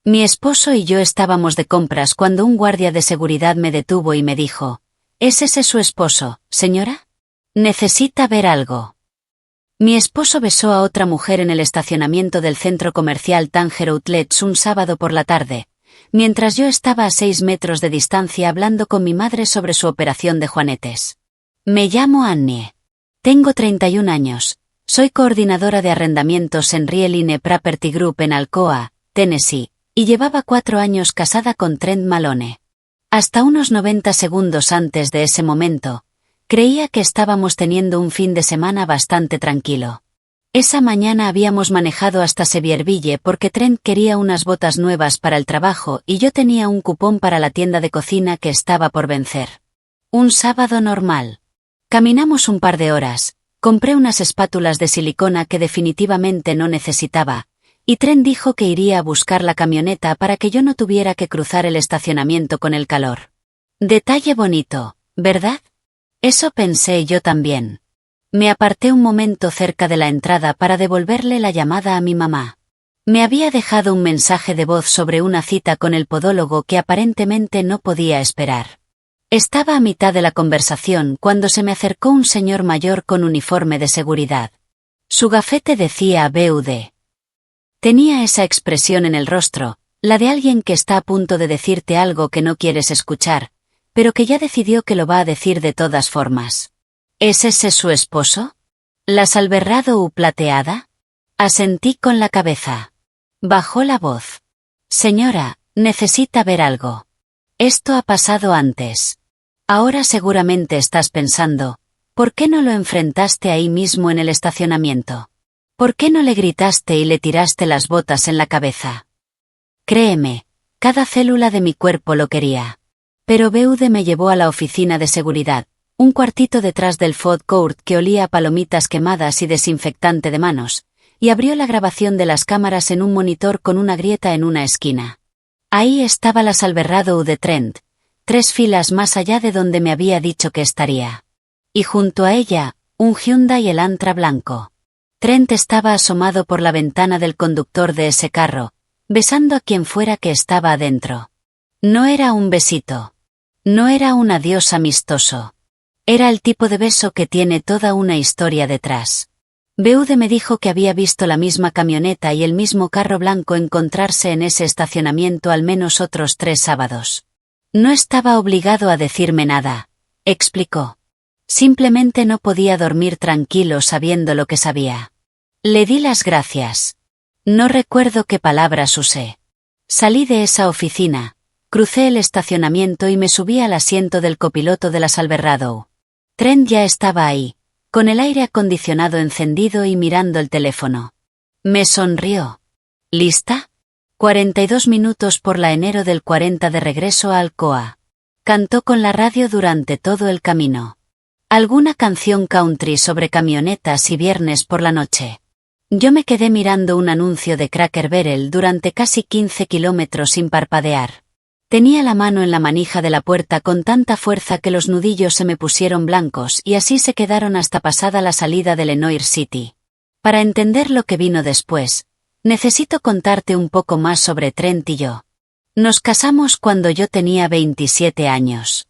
Mi esposo y yo estábamos de compras cuando un guardia de seguridad me detuvo y me dijo: ¿Es ese su esposo, señora? Necesita ver algo. Mi esposo besó a otra mujer en el estacionamiento del centro comercial Tanger Outlets un sábado por la tarde, mientras yo estaba a 6 metros de distancia hablando con mi madre sobre su operación de juanetes. Me llamo Annie. Tengo 31 años. Soy coordinadora de arrendamientos en Real Ine Property Group en Alcoa, Tennessee, y llevaba 4 años casada con Trent Malone. Hasta unos 90 segundos antes de ese momento, creía que estábamos teniendo un fin de semana bastante tranquilo. Esa mañana habíamos manejado hasta Sevierville porque Trent quería unas botas nuevas para el trabajo y yo tenía un cupón para la tienda de cocina que estaba por vencer. Un sábado normal. Caminamos un par de horas, compré unas espátulas de silicona que definitivamente no necesitaba, y Trent dijo que iría a buscar la camioneta para que yo no tuviera que cruzar el estacionamiento con el calor. Detalle bonito, ¿verdad? Eso pensé yo también. Me aparté un momento cerca de la entrada para devolverle la llamada a mi mamá. Me había dejado un mensaje de voz sobre una cita con el podólogo que aparentemente no podía esperar. Estaba a mitad de la conversación cuando se me acercó un señor mayor con uniforme de seguridad. Su gafete decía BUD. Tenía esa expresión en el rostro, la de alguien que está a punto de decirte algo que no quieres escuchar, pero que ya decidió que lo va a decir de todas formas. ¿Es ese su esposo? ¿La salverrado u plateada? Asentí con la cabeza. Bajó la voz. Señora, necesita ver algo. Esto ha pasado antes. Ahora seguramente estás pensando, ¿por qué no lo enfrentaste ahí mismo en el estacionamiento? ¿Por qué no le gritaste y le tiraste las botas en la cabeza? Créeme, cada célula de mi cuerpo lo quería. Pero BUD me llevó a la oficina de seguridad, un cuartito detrás del food court que olía a palomitas quemadas y desinfectante de manos, y abrió la grabación de las cámaras en un monitor con una grieta en una esquina. Ahí estaba la Salverrado de Trent, 3 filas más allá de donde me había dicho que estaría. Y junto a ella, un Hyundai Elantra blanco. Trent estaba asomado por la ventana del conductor de ese carro, besando a quien fuera que estaba adentro. No era un besito. No era un adiós amistoso. Era el tipo de beso que tiene toda una historia detrás. BUD me dijo que había visto la misma camioneta y el mismo carro blanco encontrarse en ese estacionamiento al menos otros 3 sábados. No estaba obligado a decirme nada, explicó. Simplemente no podía dormir tranquilo sabiendo lo que sabía. Le di las gracias. No recuerdo qué palabras usé. Salí de esa oficina. Crucé el estacionamiento y me subí al asiento del copiloto de la Salverrado. Trent ya estaba ahí, con el aire acondicionado encendido y mirando el teléfono. Me sonrió. ¿Lista? 42 minutos por la enero del 40 de regreso a Alcoa. Cantó con la radio durante todo el camino. Alguna canción country sobre camionetas y viernes por la noche. Yo me quedé mirando un anuncio de Cracker Barrel durante casi 15 kilómetros sin parpadear. Tenía la mano en la manija de la puerta con tanta fuerza que los nudillos se me pusieron blancos y así se quedaron hasta pasada la salida de Lenoir City. Para entender lo que vino después, necesito contarte un poco más sobre Trent y yo. Nos casamos cuando yo tenía 27 años.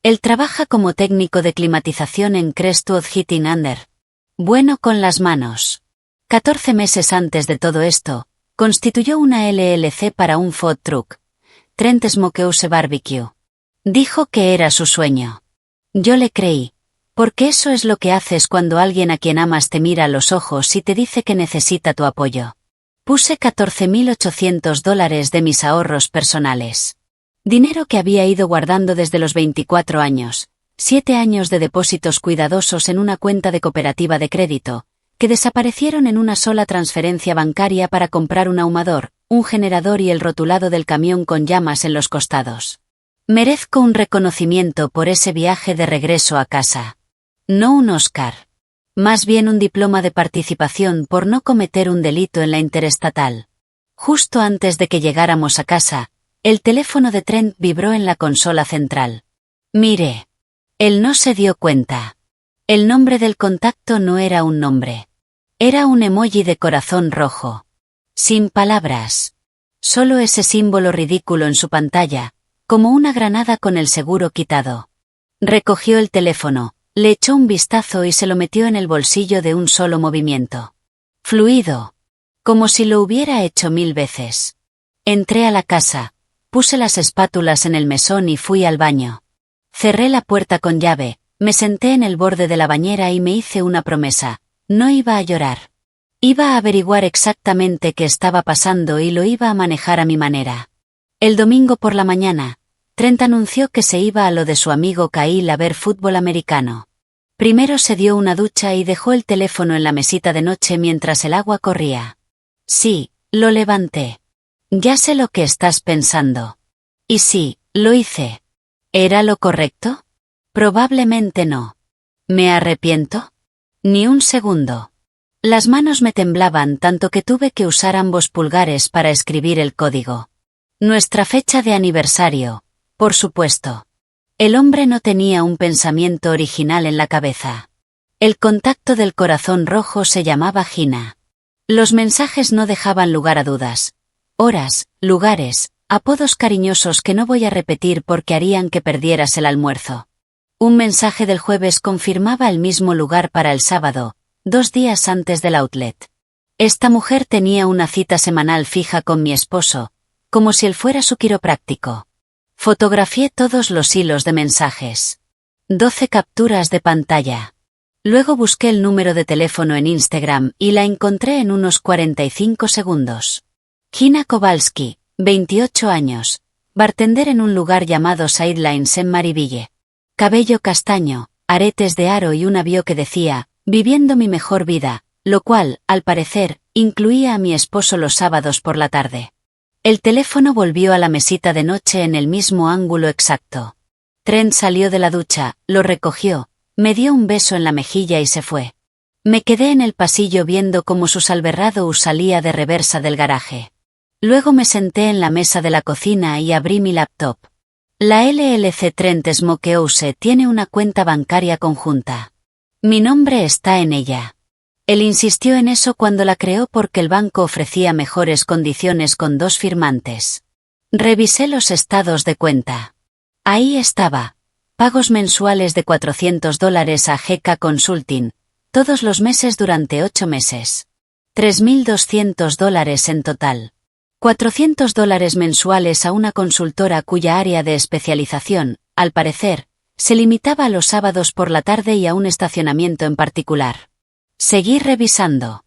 Él trabaja como técnico de climatización en Crestwood Heating Under. Bueno con las manos. 14 meses antes de todo esto, constituyó una LLC para un food truck. Trent Smokehouse Barbecue. Dijo que era su sueño. Yo le creí, porque eso es lo que haces cuando alguien a quien amas te mira a los ojos y te dice que necesita tu apoyo. Puse $14,800 de mis ahorros personales. Dinero que había ido guardando desde los 24 años, 7 años de depósitos cuidadosos en una cuenta de cooperativa de crédito, que desaparecieron en una sola transferencia bancaria para comprar un ahumador, un generador y el rotulado del camión con llamas en los costados. Merezco un reconocimiento por ese viaje de regreso a casa. No un Oscar. Más bien un diploma de participación por no cometer un delito en la interestatal. Justo antes de que llegáramos a casa, el teléfono de Trent vibró en la consola central. Mire. Él no se dio cuenta. El nombre del contacto no era un nombre. Era un emoji de corazón rojo. Sin palabras. Solo ese símbolo ridículo en su pantalla, como una granada con el seguro quitado. Recogió el teléfono, le echó un vistazo y se lo metió en el bolsillo de un solo movimiento. Fluido. Como si lo hubiera hecho 1000 veces. Entré a la casa, puse las espátulas en el mesón y fui al baño. Cerré la puerta con llave, me senté en el borde de la bañera y me hice una promesa: no iba a llorar. Iba a averiguar exactamente qué estaba pasando y lo iba a manejar a mi manera. El domingo por la mañana, Trent anunció que se iba a lo de su amigo Kyle a ver fútbol americano. Primero se dio una ducha y dejó el teléfono en la mesita de noche mientras el agua corría. Sí, lo levanté. Ya sé lo que estás pensando. Y sí, lo hice. ¿Era lo correcto? Probablemente no. ¿Me arrepiento? Ni un segundo. Las manos me temblaban tanto que tuve que usar ambos pulgares para escribir el código. Nuestra fecha de aniversario, por supuesto. El hombre no tenía un pensamiento original en la cabeza. El contacto del corazón rojo se llamaba Gina. Los mensajes no dejaban lugar a dudas. Horas, lugares, apodos cariñosos que no voy a repetir porque harían que perdieras el almuerzo. Un mensaje del jueves confirmaba el mismo lugar para el sábado, 2 días antes del outlet. Esta mujer tenía una cita semanal fija con mi esposo, como si él fuera su quiropráctico. Fotografié todos los hilos de mensajes. 12 capturas de pantalla. Luego busqué el número de teléfono en Instagram y la encontré en unos 45 segundos. Gina Kowalski, 28 años, bartender en un lugar llamado Sidelines en Marieville. Cabello castaño, aretes de aro y una bio que decía: viviendo mi mejor vida, lo cual, al parecer, incluía a mi esposo los sábados por la tarde. El teléfono volvió a la mesita de noche en el mismo ángulo exacto. Trent salió de la ducha, lo recogió, me dio un beso en la mejilla y se fue. Me quedé en el pasillo viendo cómo su Silverado salía de reversa del garaje. Luego me senté en la mesa de la cocina y abrí mi laptop. La LLC Trent Smokehouse tiene una cuenta bancaria conjunta. Mi nombre está en ella. Él insistió en eso cuando la creó porque el banco ofrecía mejores condiciones con 2 firmantes. Revisé los estados de cuenta. Ahí estaba. Pagos mensuales de $400 a GK Consulting, todos los meses durante 8 meses. $3,200 en total. $400 mensuales a una consultora cuya área de especialización, al parecer, se limitaba a los sábados por la tarde y a un estacionamiento en particular. Seguí revisando.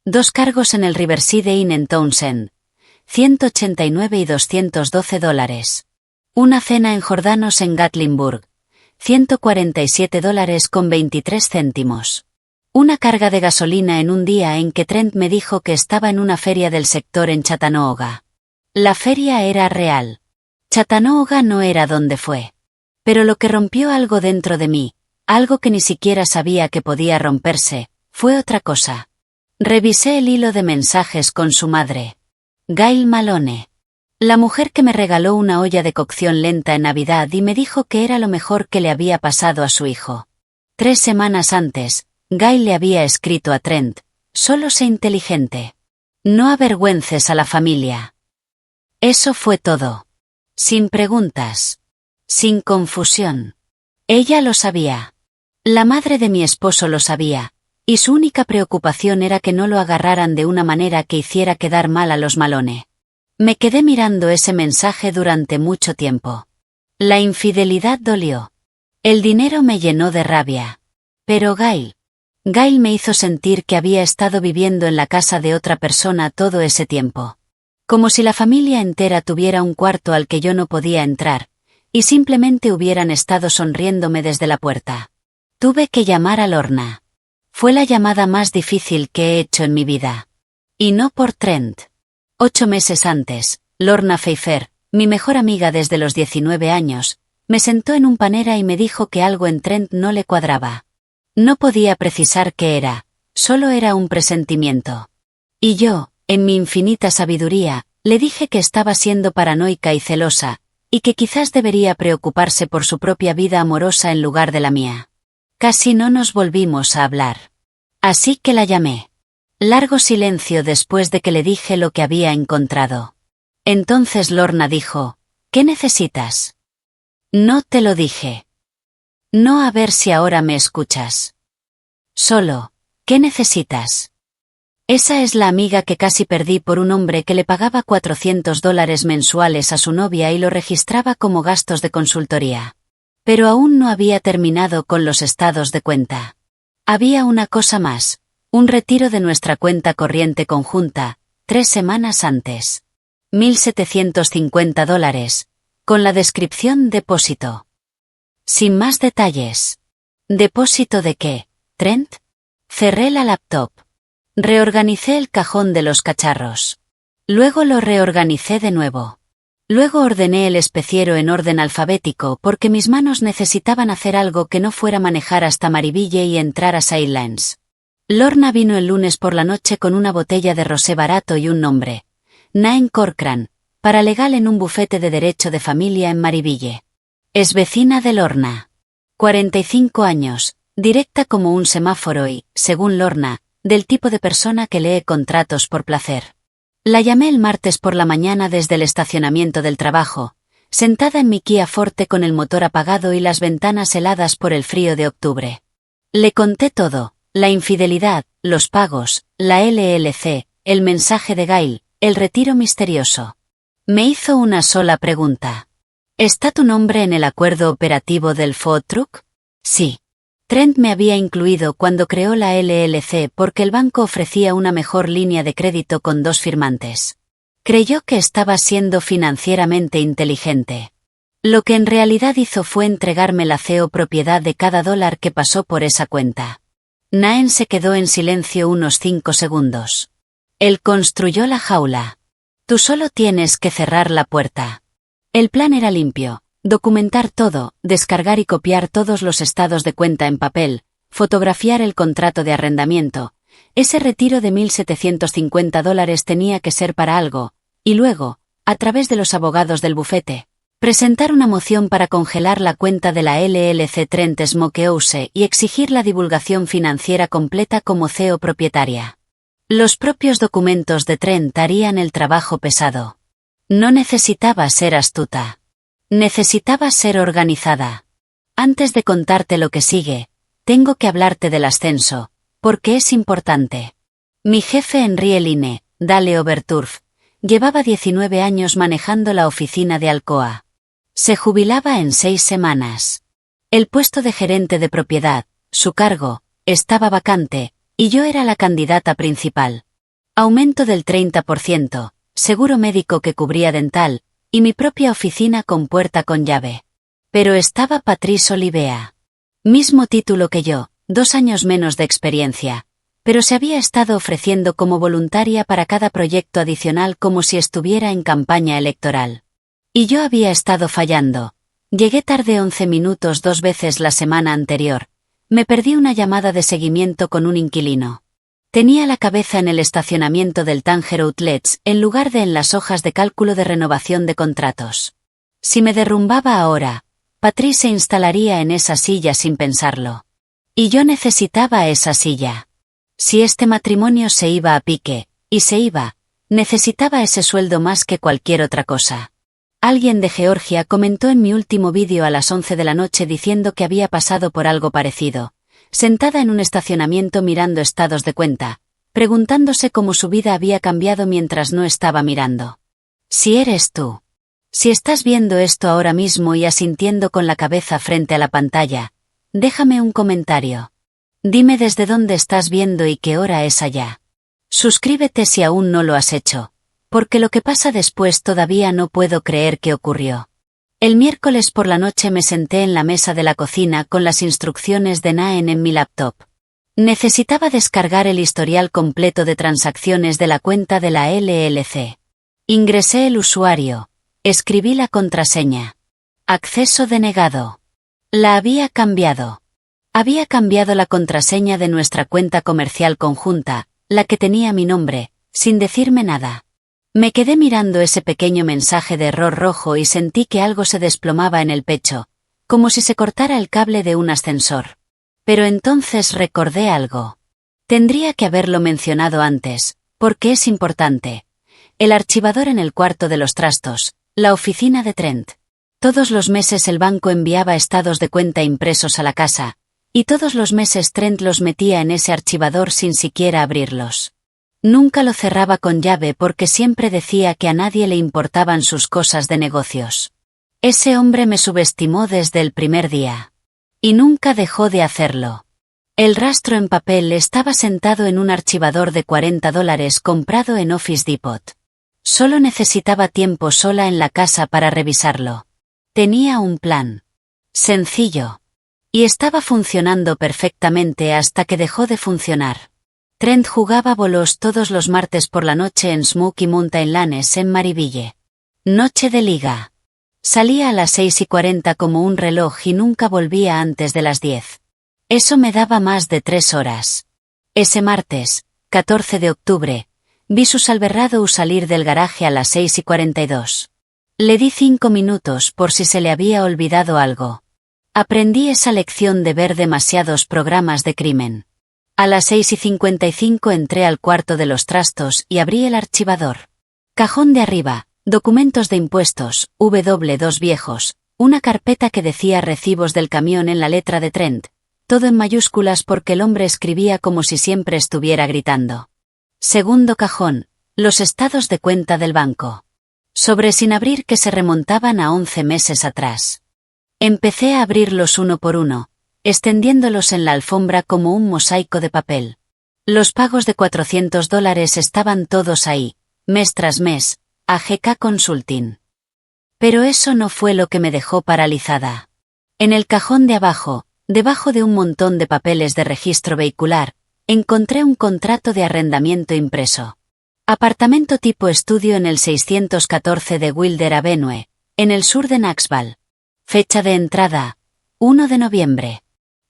2 cargos en el Riverside Inn en Townsend. $189 y $212. Una cena en Jordanos en Gatlinburg. $147 con 23 céntimos. Una carga de gasolina en un día en que Trent me dijo que estaba en una feria del sector en Chattanooga. La feria era real. Chattanooga no era donde fue. Pero lo que rompió algo dentro de mí, algo que ni siquiera sabía que podía romperse, fue otra cosa. Revisé el hilo de mensajes con su madre. Gail Malone. La mujer que me regaló una olla de cocción lenta en Navidad y me dijo que era lo mejor que le había pasado a su hijo. 3 semanas antes, Gail le había escrito a Trent: solo sé inteligente. No avergüences a la familia. Eso fue todo. Sin preguntas. Sin confusión. Ella lo sabía. La madre de mi esposo lo sabía, y su única preocupación era que no lo agarraran de una manera que hiciera quedar mal a los Malone. Me quedé mirando ese mensaje durante mucho tiempo. La infidelidad dolió. El dinero me llenó de rabia. Pero Gail me hizo sentir que había estado viviendo en la casa de otra persona todo ese tiempo. Como si la familia entera tuviera un cuarto al que yo no podía entrar, y simplemente hubieran estado sonriéndome desde la puerta. Tuve que llamar a Lorna. Fue la llamada más difícil que he hecho en mi vida. Y no por Trent. 8 meses antes, Lorna Pfeiffer, mi mejor amiga desde los 19 años, me sentó en un panera y me dijo que algo en Trent no le cuadraba. No podía precisar qué era, solo era un presentimiento. Y yo, en mi infinita sabiduría, le dije que estaba siendo paranoica y celosa, y que quizás debería preocuparse por su propia vida amorosa en lugar de la mía. Casi no nos volvimos a hablar. Así que la llamé. Largo silencio después de que le dije lo que había encontrado. Entonces Lorna dijo, ¿qué necesitas? No te lo dije. No, a ver si ahora me escuchas. Solo, ¿qué necesitas? Esa es la amiga que casi perdí por un hombre que le pagaba $400 mensuales a su novia y lo registraba como gastos de consultoría. Pero aún no había terminado con los estados de cuenta. Había una cosa más, un retiro de nuestra cuenta corriente conjunta, 3 semanas antes. $1,750, con la descripción depósito. Sin más detalles. ¿Depósito de qué, Trent? Cerré la laptop. Reorganicé el cajón de los cacharros. Luego lo reorganicé de nuevo. Luego ordené el especiero en orden alfabético porque mis manos necesitaban hacer algo que no fuera manejar hasta Maribille y entrar a Silence. Lorna vino el lunes por la noche con una botella de rosé barato y un nombre. Naen Corcoran, paralegal en un bufete de derecho de familia en Maribille. Es vecina de Lorna. 45 años, directa como un semáforo y, según Lorna, del tipo de persona que lee contratos por placer. La llamé el martes por la mañana desde el estacionamiento del trabajo, sentada en mi Kia Forte con el motor apagado y las ventanas heladas por el frío de octubre. Le conté todo, la infidelidad, los pagos, la LLC, el mensaje de Gail, el retiro misterioso. Me hizo una sola pregunta. ¿Está tu nombre en el acuerdo operativo del food truck? Sí. Trent me había incluido cuando creó la LLC porque el banco ofrecía una mejor línea de crédito con 2 firmantes. Creyó que estaba siendo financieramente inteligente. Lo que en realidad hizo fue entregarme la CEO propiedad de cada dólar que pasó por esa cuenta. Naen se quedó en silencio unos 5 segundos. Él construyó la jaula. Tú solo tienes que cerrar la puerta. El plan era limpio. Documentar todo, descargar y copiar todos los estados de cuenta en papel, fotografiar el contrato de arrendamiento. Ese retiro de $1,750 tenía que ser para algo, y luego, a través de los abogados del bufete, presentar una moción para congelar la cuenta de la LLC Trent Smokehouse y exigir la divulgación financiera completa como CEO propietaria. Los propios documentos de Trent harían el trabajo pesado. No necesitaba ser astuta. Necesitaba ser organizada. Antes de contarte lo que sigue, tengo que hablarte del ascenso, porque es importante. Mi jefe Henri Eline, Dale Overturf, llevaba 19 años manejando la oficina de Alcoa. Se jubilaba en 6 semanas. El puesto de gerente de propiedad, su cargo, estaba vacante, y yo era la candidata principal. Aumento del 30%, seguro médico que cubría dental, y mi propia oficina con puerta con llave. Pero estaba Patrice Olivea. Mismo título que yo, 2 años menos de experiencia, pero se había estado ofreciendo como voluntaria para cada proyecto adicional como si estuviera en campaña electoral. Y yo había estado fallando. Llegué tarde 11 minutos 2 veces la semana anterior. Me perdí una llamada de seguimiento con un inquilino. Tenía la cabeza en el estacionamiento del Tanger Outlets en lugar de en las hojas de cálculo de renovación de contratos. Si me derrumbaba ahora, Patrice se instalaría en esa silla sin pensarlo. Y yo necesitaba esa silla. Si este matrimonio se iba a pique, y se iba, necesitaba ese sueldo más que cualquier otra cosa. Alguien de Georgia comentó en mi último vídeo a las 11 de la noche diciendo que había pasado por algo parecido. Sentada en un estacionamiento mirando estados de cuenta, preguntándose cómo su vida había cambiado mientras no estaba mirando. Si eres tú. Si estás viendo esto ahora mismo y asintiendo con la cabeza frente a la pantalla, déjame un comentario. Dime desde dónde estás viendo y qué hora es allá. Suscríbete si aún no lo has hecho, porque lo que pasa después todavía no puedo creer que ocurrió. El miércoles por la noche me senté en la mesa de la cocina con las instrucciones de Naen en mi laptop. Necesitaba descargar el historial completo de transacciones de la cuenta de la LLC. Ingresé el usuario. Escribí la contraseña. Acceso denegado. La había cambiado. Había cambiado la contraseña de nuestra cuenta comercial conjunta, la que tenía mi nombre, sin decirme nada. Me quedé mirando ese pequeño mensaje de error rojo y sentí que algo se desplomaba en el pecho, como si se cortara el cable de un ascensor. Pero entonces recordé algo. Tendría que haberlo mencionado antes, porque es importante. El archivador en el cuarto de los trastos, la oficina de Trent. Todos los meses el banco enviaba estados de cuenta impresos a la casa, y todos los meses Trent los metía en ese archivador sin siquiera abrirlos. Nunca lo cerraba con llave porque siempre decía que a nadie le importaban sus cosas de negocios. Ese hombre me subestimó desde el primer día. Y nunca dejó de hacerlo. El rastro en papel estaba sentado en un archivador de $40 comprado en Office Depot. Solo necesitaba tiempo sola en la casa para revisarlo. Tenía un plan. Sencillo. Y estaba funcionando perfectamente hasta que dejó de funcionar. Trent jugaba bolos todos los martes por la noche en Smoky Mountain Lanes en Mariville. Noche de liga. Salía a las 6:40 como un reloj y nunca volvía antes de las 10. Eso me daba más de 3 horas. Ese martes, 14 de octubre, vi su Silverado salir del garaje a las 6:42. Le di 5 minutos por si se le había olvidado algo. Aprendí esa lección de ver demasiados programas de crimen. A las 6:55 entré al cuarto de los trastos y abrí el archivador. Cajón de arriba, documentos de impuestos, W2 viejos, una carpeta que decía recibos del camión en la letra de Trent, todo en mayúsculas porque el hombre escribía como si siempre estuviera gritando. Segundo cajón, los estados de cuenta del banco. Sobre sin abrir que se remontaban a 11 meses atrás. Empecé a abrirlos uno por uno, extendiéndolos en la alfombra como un mosaico de papel. Los pagos de $400 estaban todos ahí, mes tras mes, a GK Consulting. Pero eso no fue lo que me dejó paralizada. En el cajón de abajo, debajo de un montón de papeles de registro vehicular, encontré un contrato de arrendamiento impreso. Apartamento tipo estudio en el 614 de Wilder Avenue, en el sur de Knoxville. Fecha de entrada, 1 de noviembre.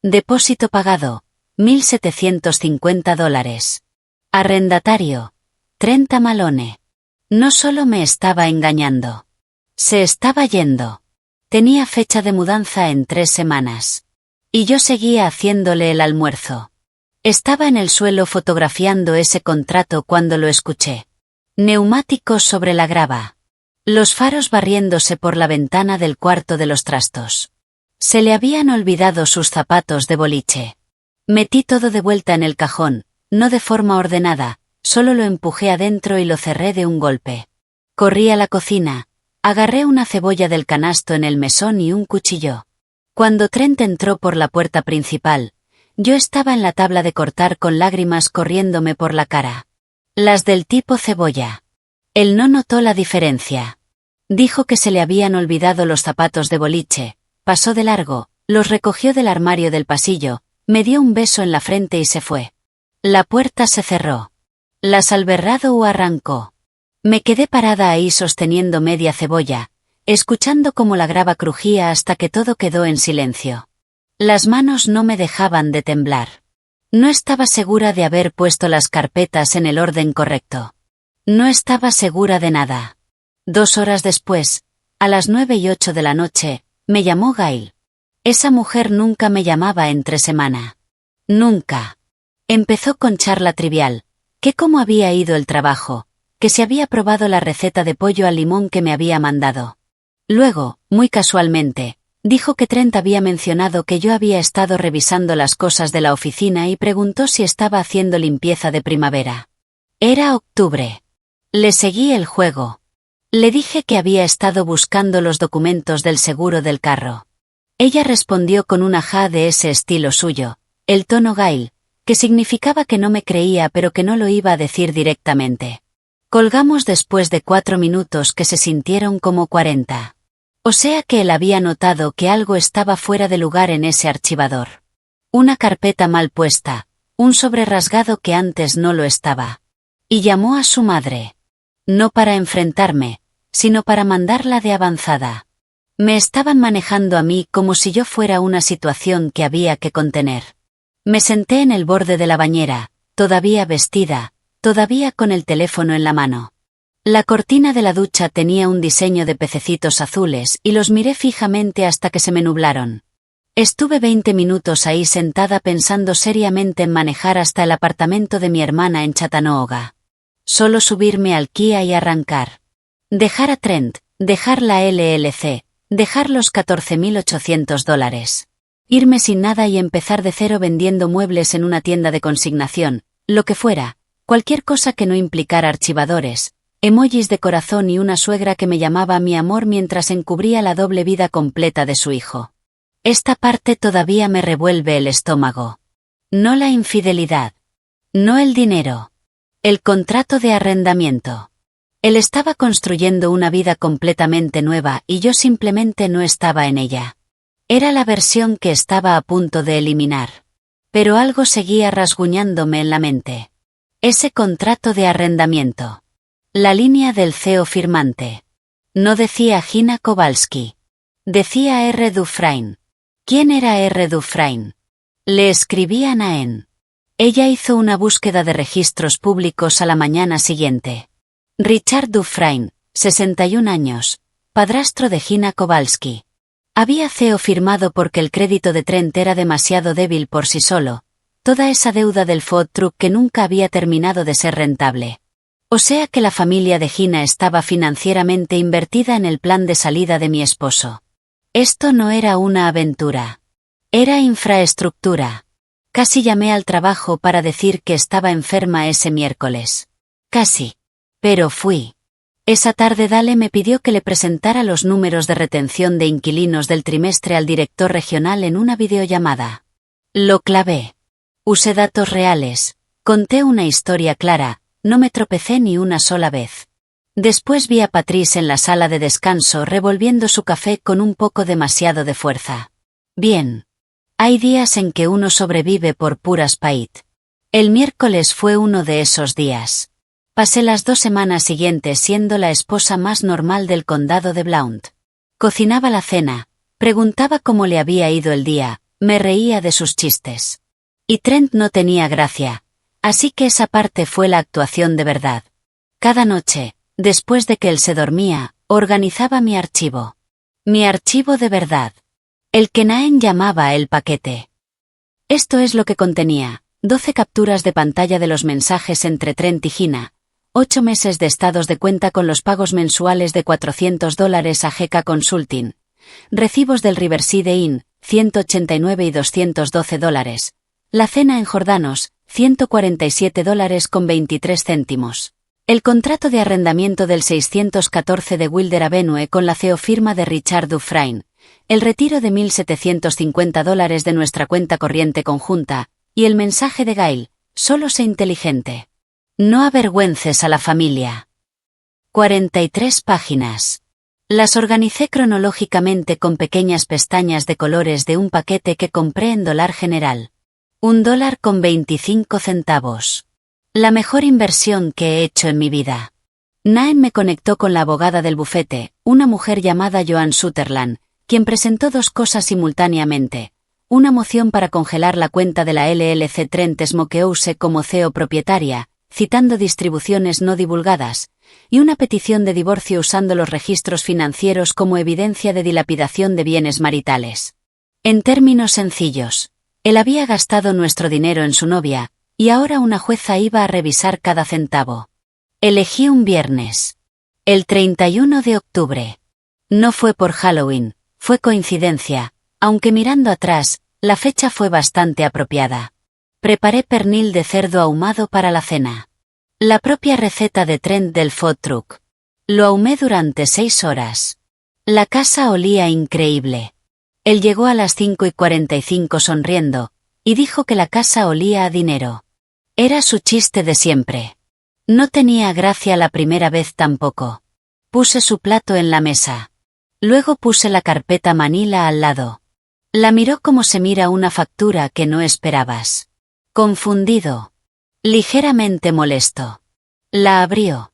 Depósito pagado, $1,750. Arrendatario, 30 Malone. No solo me estaba engañando. Se estaba yendo. Tenía fecha de mudanza en 3 semanas. Y yo seguía haciéndole el almuerzo. Estaba en el suelo fotografiando ese contrato cuando lo escuché. Neumáticos sobre la grava. Los faros barriéndose por la ventana del cuarto de los trastos. Se le habían olvidado sus zapatos de boliche. Metí todo de vuelta en el cajón, no de forma ordenada, solo lo empujé adentro y lo cerré de un golpe. Corrí a la cocina, agarré una cebolla del canasto en el mesón y un cuchillo. Cuando Trent entró por la puerta principal, yo estaba en la tabla de cortar con lágrimas corriéndome por la cara. Las del tipo cebolla. Él no notó la diferencia. Dijo que se le habían olvidado los zapatos de boliche, pasó de largo, los recogió del armario del pasillo, me dio un beso en la frente y se fue. La puerta se cerró. La Silverado arrancó. Me quedé parada ahí sosteniendo media cebolla, escuchando cómo la grava crujía hasta que todo quedó en silencio. Las manos no me dejaban de temblar. No estaba segura de haber puesto las carpetas en el orden correcto. No estaba segura de nada. 2 horas después, a las 9:08 de la noche, me llamó Gail. Esa mujer nunca me llamaba entre semana. Nunca. Empezó con charla trivial, que cómo había ido el trabajo, que si había probado la receta de pollo al limón que me había mandado. Luego, muy casualmente, dijo que Trent había mencionado que yo había estado revisando las cosas de la oficina y preguntó si estaba haciendo limpieza de primavera. Era octubre. Le seguí el juego. Le dije que había estado buscando los documentos del seguro del carro. Ella respondió con una ja de ese estilo suyo, el tono Gail, que significaba que no me creía pero que no lo iba a decir directamente. Colgamos después de 4 minutos que se sintieron como 40. O sea que él había notado que algo estaba fuera de lugar en ese archivador. Una carpeta mal puesta, un sobre rasgado que antes no lo estaba. Y llamó a su madre. No para enfrentarme, sino para mandarla de avanzada. Me estaban manejando a mí como si yo fuera una situación que había que contener. Me senté en el borde de la bañera, todavía vestida, todavía con el teléfono en la mano. La cortina de la ducha tenía un diseño de pececitos azules y los miré fijamente hasta que se me nublaron. Estuve 20 minutos ahí sentada pensando seriamente en manejar hasta el apartamento de mi hermana en Chattanooga. Solo subirme al Kia y arrancar. Dejar a Trent, dejar la LLC, dejar los $14.800. Irme sin nada y empezar de cero vendiendo muebles en una tienda de consignación, lo que fuera, cualquier cosa que no implicara archivadores, emojis de corazón y una suegra que me llamaba mi amor mientras encubría la doble vida completa de su hijo. Esta parte todavía me revuelve el estómago. No la infidelidad. No el dinero. El contrato de arrendamiento. Él estaba construyendo una vida completamente nueva y yo simplemente no estaba en ella. Era la versión que estaba a punto de eliminar. Pero algo seguía rasguñándome en la mente. Ese contrato de arrendamiento. La línea del CEO firmante. No decía Gina Kowalski. Decía R. Dufresne. ¿Quién era R. Dufresne? Le escribí a Naen. Ella hizo una búsqueda de registros públicos a la mañana siguiente. Richard Dufresne, 61 años, padrastro de Gina Kowalski. Había CEO firmado porque el crédito de Trent era demasiado débil por sí solo, toda esa deuda del food truck que nunca había terminado de ser rentable. O sea que la familia de Gina estaba financieramente invertida en el plan de salida de mi esposo. Esto no era una aventura. Era infraestructura. Casi llamé al trabajo para decir que estaba enferma ese miércoles. Casi. Pero fui. Esa tarde Dale me pidió que le presentara los números de retención de inquilinos del trimestre al director regional en una videollamada. Lo clavé. Usé datos reales, conté una historia clara, no me tropecé ni una sola vez. Después vi a Patrice en la sala de descanso revolviendo su café con un poco demasiado de fuerza. Bien. Hay días en que uno sobrevive por pura spite. El miércoles fue uno de esos días. Pasé las 2 semanas siguientes siendo la esposa más normal del condado de Blount. Cocinaba la cena, preguntaba cómo le había ido el día, me reía de sus chistes. Y Trent no tenía gracia, así que esa parte fue la actuación de verdad. Cada noche, después de que él se dormía, organizaba mi archivo. Mi archivo de verdad. El que Naen llamaba el paquete. Esto es lo que contenía: 12 capturas de pantalla de los mensajes entre Trent y Gina, 8 meses de estados de cuenta con los pagos mensuales de $400 a GK Consulting, recibos del Riverside Inn, $189 y $212, la cena en Jordanos, $147 con 23 céntimos. El contrato de arrendamiento del 614 de Wilder Avenue con la CEO firma de Richard Dufresne, el retiro de $1.750 de nuestra cuenta corriente conjunta, y el mensaje de Gail: solo sé inteligente. No avergüences a la familia. 43 páginas. Las organicé cronológicamente con pequeñas pestañas de colores de un paquete que compré en Dollar General. $1.25. La mejor inversión que he hecho en mi vida. Naen me conectó con la abogada del bufete, una mujer llamada Joan Sutherland, quien presentó 2 cosas simultáneamente: una moción para congelar la cuenta de la LLC Trent Smokehouse como CEO propietaria, citando distribuciones no divulgadas, y una petición de divorcio usando los registros financieros como evidencia de dilapidación de bienes maritales. En términos sencillos, él había gastado nuestro dinero en su novia, y ahora una jueza iba a revisar cada centavo. Elegí un viernes. El 31 de octubre. No fue por Halloween, fue coincidencia, aunque mirando atrás, la fecha fue bastante apropiada. Preparé pernil de cerdo ahumado para la cena. La propia receta de Trent del food truck. Lo ahumé durante 6 horas. La casa olía increíble. Él llegó a las 5:45 sonriendo, y dijo que la casa olía a dinero. Era su chiste de siempre. No tenía gracia la primera vez tampoco. Puse su plato en la mesa. Luego puse la carpeta Manila al lado. La miró como se mira una factura que no esperabas. Confundido. Ligeramente molesto. La abrió.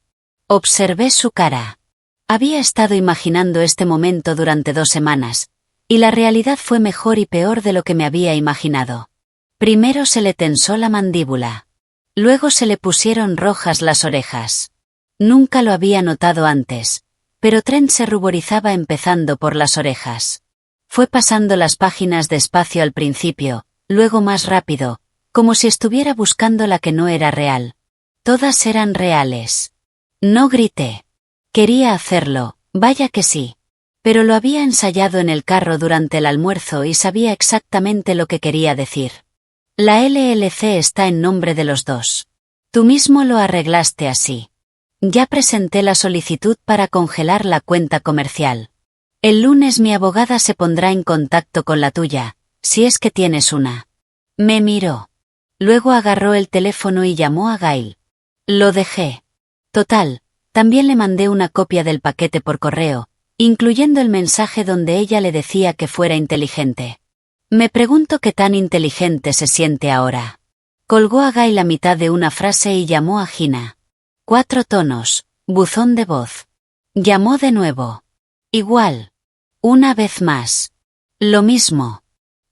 Observé su cara. Había estado imaginando este momento durante 2 semanas, y la realidad fue mejor y peor de lo que me había imaginado. Primero se le tensó la mandíbula. Luego se le pusieron rojas las orejas. Nunca lo había notado antes, pero Trent se ruborizaba empezando por las orejas. Fue pasando las páginas despacio al principio, luego más rápido, como si estuviera buscando la que no era real. Todas eran reales. No grité. Quería hacerlo, vaya que sí. Pero lo había ensayado en el carro durante el almuerzo y sabía exactamente lo que quería decir. La LLC está en nombre de los dos. Tú mismo lo arreglaste así. Ya presenté la solicitud para congelar la cuenta comercial. El lunes mi abogada se pondrá en contacto con la tuya, si es que tienes una. Me miró. Luego agarró el teléfono y llamó a Gail. Lo dejé. Total, también le mandé una copia del paquete por correo, incluyendo el mensaje donde ella le decía que fuera inteligente. Me pregunto qué tan inteligente se siente ahora. Colgó a Gail a mitad de una frase y llamó a Gina. 4 tonos, buzón de voz. Llamó de nuevo. Igual. Una vez más. Lo mismo.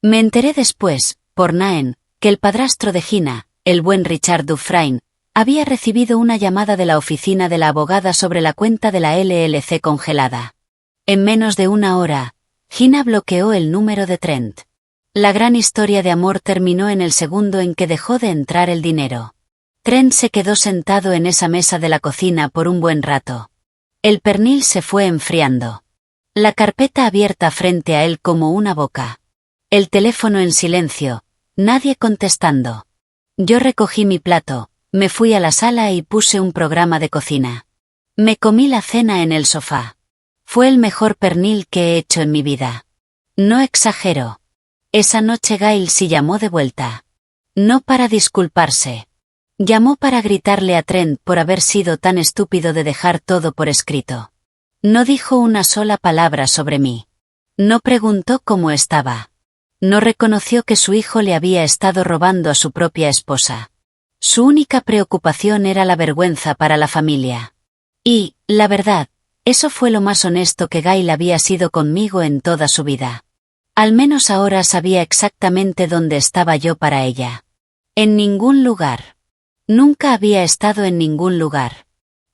Me enteré después, por Naen, que el padrastro de Gina, el buen Richard Dufresne, había recibido una llamada de la oficina de la abogada sobre la cuenta de la LLC congelada. En menos de una hora, Gina bloqueó el número de Trent. La gran historia de amor terminó en el segundo en que dejó de entrar el dinero. Trent se quedó sentado en esa mesa de la cocina por un buen rato. El pernil se fue enfriando. La carpeta abierta frente a él como una boca. El teléfono en silencio, nadie contestando. Yo recogí mi plato, me fui a la sala y puse un programa de cocina. Me comí la cena en el sofá. Fue el mejor pernil que he hecho en mi vida. No exagero. Esa noche Gail sí llamó de vuelta. No para disculparse. Llamó para gritarle a Trent por haber sido tan estúpido de dejar todo por escrito. No dijo una sola palabra sobre mí. No preguntó cómo estaba. No reconoció que su hijo le había estado robando a su propia esposa. Su única preocupación era la vergüenza para la familia. Y, la verdad, eso fue lo más honesto que Gail había sido conmigo en toda su vida. Al menos ahora sabía exactamente dónde estaba yo para ella. En ningún lugar. Nunca había estado en ningún lugar.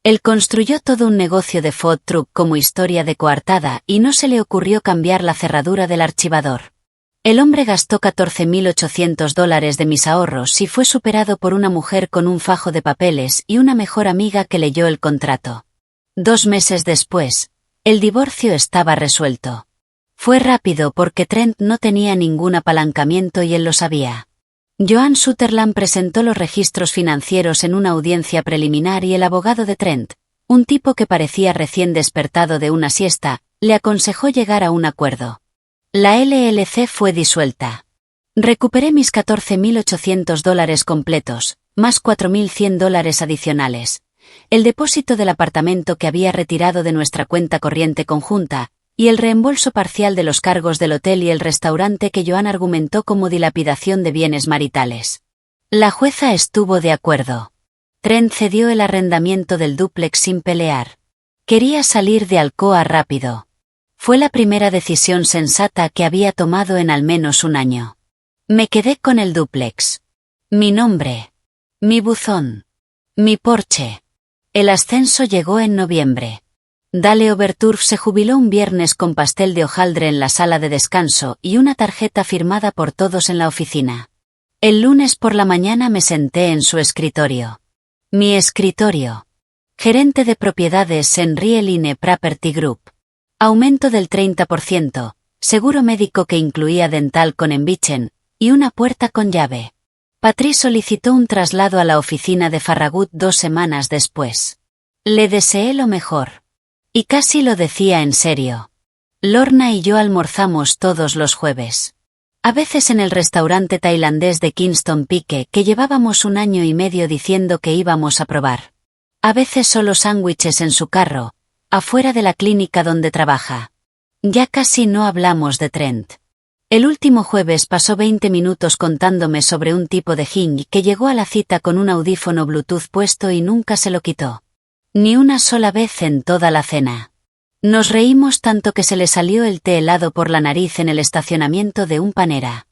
Él construyó todo un negocio de food truck como historia de coartada y no se le ocurrió cambiar la cerradura del archivador. El hombre gastó $14.800 de mis ahorros y fue superado por una mujer con un fajo de papeles y una mejor amiga que leyó el contrato. 2 meses después, el divorcio estaba resuelto. Fue rápido porque Trent no tenía ningún apalancamiento y él lo sabía. Joan Sutherland presentó los registros financieros en una audiencia preliminar y el abogado de Trent, un tipo que parecía recién despertado de una siesta, le aconsejó llegar a un acuerdo. La LLC fue disuelta. Recuperé mis $14.800 completos, más $4.100 adicionales, el depósito del apartamento que había retirado de nuestra cuenta corriente conjunta, y el reembolso parcial de los cargos del hotel y el restaurante que Joan argumentó como dilapidación de bienes maritales. La jueza estuvo de acuerdo. Trent cedió el arrendamiento del dúplex sin pelear. Quería salir de Alcoa rápido. Fue la primera decisión sensata que había tomado en al menos un año. Me quedé con el dúplex. Mi nombre. Mi buzón. Mi Porsche. El ascenso llegó en noviembre. Dale Overturf se jubiló un viernes con pastel de hojaldre en la sala de descanso y una tarjeta firmada por todos en la oficina. El lunes por la mañana me senté en su escritorio. Mi escritorio. Gerente de propiedades en Rieline Property Group. Aumento del 30%, seguro médico que incluía dental con Envichen, y una puerta con llave. Patrice solicitó un traslado a la oficina de Farragut 2 semanas después. Le deseé lo mejor. Y casi lo decía en serio. Lorna y yo almorzamos todos los jueves. A veces en el restaurante tailandés de Kingston Pike que llevábamos 1 año y medio diciendo que íbamos a probar. A veces solo sándwiches en su carro, afuera de la clínica donde trabaja. Ya casi no hablamos de Trent. El último jueves pasó 20 minutos contándome sobre un tipo de Hing que llegó a la cita con un audífono Bluetooth puesto y nunca se lo quitó. Ni una sola vez en toda la cena. Nos reímos tanto que se le salió el té helado por la nariz en el estacionamiento de un Panera.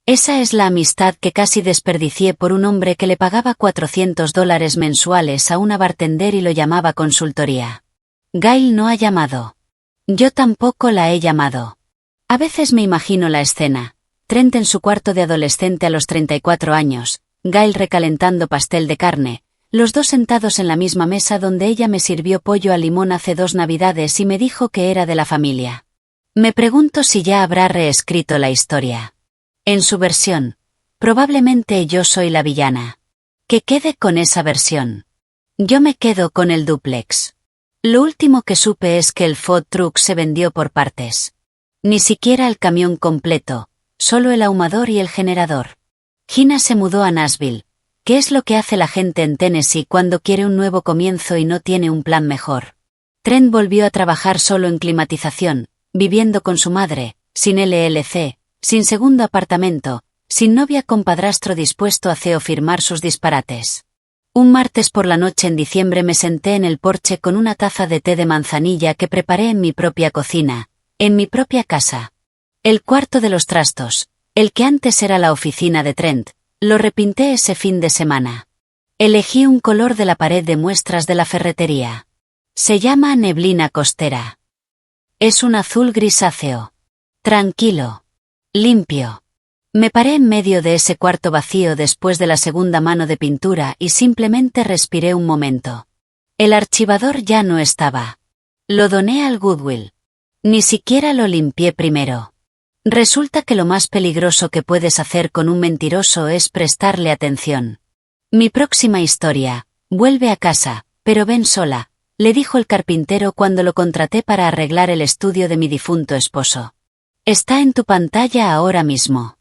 Esa es la amistad que casi desperdicié por un hombre que le pagaba $400 mensuales a una bartender y lo llamaba consultoría. Gail no ha llamado. Yo tampoco la he llamado. A veces me imagino la escena. Trent en su cuarto de adolescente a los 34 años, Gail recalentando pastel de carne, los dos sentados en la misma mesa donde ella me sirvió pollo al limón hace 2 navidades y me dijo que era de la familia. Me pregunto si ya habrá reescrito la historia. En su versión, probablemente yo soy la villana. Que quede con esa versión. Yo me quedo con el dúplex. Lo último que supe es que el food truck se vendió por partes. Ni siquiera el camión completo, solo el ahumador y el generador. Gina se mudó a Nashville. ¿Qué es lo que hace la gente en Tennessee cuando quiere un nuevo comienzo y no tiene un plan mejor? Trent volvió a trabajar solo en climatización, viviendo con su madre, sin LLC, sin segundo apartamento, sin novia con padrastro dispuesto a firmar sus disparates. Un martes por la noche en diciembre me senté en el porche con una taza de té de manzanilla que preparé en mi propia cocina, en mi propia casa. El cuarto de los trastos, el que antes era la oficina de Trent, lo repinté ese fin de semana. Elegí un color de la pared de muestras de la ferretería. Se llama neblina costera. Es un azul grisáceo. Tranquilo. Limpio. Me paré en medio de ese cuarto vacío después de la segunda mano de pintura y simplemente respiré un momento. El archivador ya no estaba. Lo doné al Goodwill. Ni siquiera lo limpié primero. Resulta que lo más peligroso que puedes hacer con un mentiroso es prestarle atención. Mi próxima historia, vuelve a casa, pero ven sola, le dijo el carpintero cuando lo contraté para arreglar el estudio de mi difunto esposo. Está en tu pantalla ahora mismo.